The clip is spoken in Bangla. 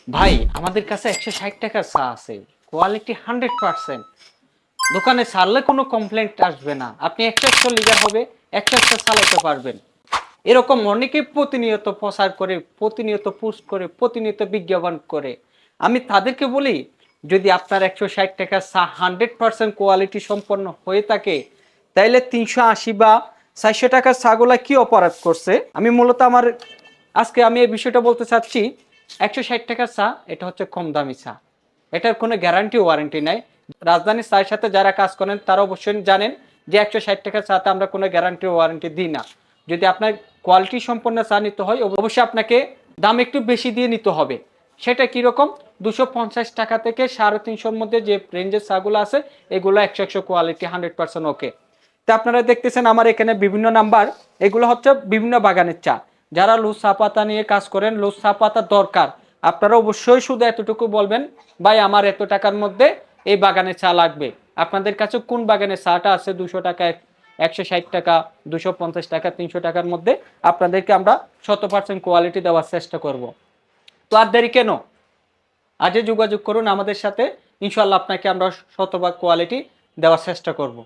ভাই আমাদের কাছে 160 টাকার চা আছে, কোয়ালিটি 100%। দোকানে ছাড়লে কোনো কমপ্লেন্ট আসবে না, আপনি 100 লিটার হবে, 100 চালাতে পারবেন। এরকম অনেকেই প্রতিনিয়ত প্রচার করে, প্রতিনিয়ত পোস্ট করে, প্রতিনিয়ত বিজ্ঞাপন করে। আমি তাদেরকে বলি, যদি আপনার 160 টাকার চা 100% কোয়ালিটি সম্পন্ন হয়ে থাকে, তাইলে 380 বা 400 টাকার চাগুলা কি অপরাধ করছে। আমি মূলত আমার আজকে আমি এই বিষয়টা বলতে চাচ্ছি। 160 টাকার চা এটা হচ্ছে কম দামি চা, এটার কোনো গ্যারান্টি ওয়ারেন্টি নাই। রাজধানী চায়ের সাথে যারা কাজ করেন তারা অবশ্যই জানেন যে 160 টাকার চাতে আমরা কোনো গ্যারান্টি ওয়ারেন্টি দিই না। যদি আপনার কোয়ালিটি সম্পন্ন চা নিতে হয়, অবশ্যই আপনাকে দাম একটু বেশি দিয়ে নিতে হবে। সেটা কীরকম, 250 টাকা থেকে 350-এর মধ্যে যে রেঞ্জের চাগুলো আছে, এগুলো 100 কোয়ালিটি 100% ওকে। তো আপনারা দেখতেছেন আমার এখানে বিভিন্ন নাম্বার, এগুলো হচ্ছে বিভিন্ন বাগানের চা। যারা লুজ চা পাতা নিয়ে কাজ করেন, লুজ চা পাতা দরকার, আপনারা অবশ্যই শুধু এতটুকু বলবেন, ভাই আমার এত টাকার মধ্যে এই বাগানের চা লাগবে। আপনাদের কাছে কোন বাগানের চাটা আছে 200 টাকা, 160 টাকা, 250 টাকা, 300 টাকার মধ্যে, আপনাদেরকে আমরা 100% কোয়ালিটি দেওয়ার চেষ্টা করব। তো আর দেরি কেন, আজই যোগাযোগ করুন আমাদের সাথে, ইনশাল্লাহ আপনাকে আমরা শতভাগ কোয়ালিটি দেওয়ার চেষ্টা করব।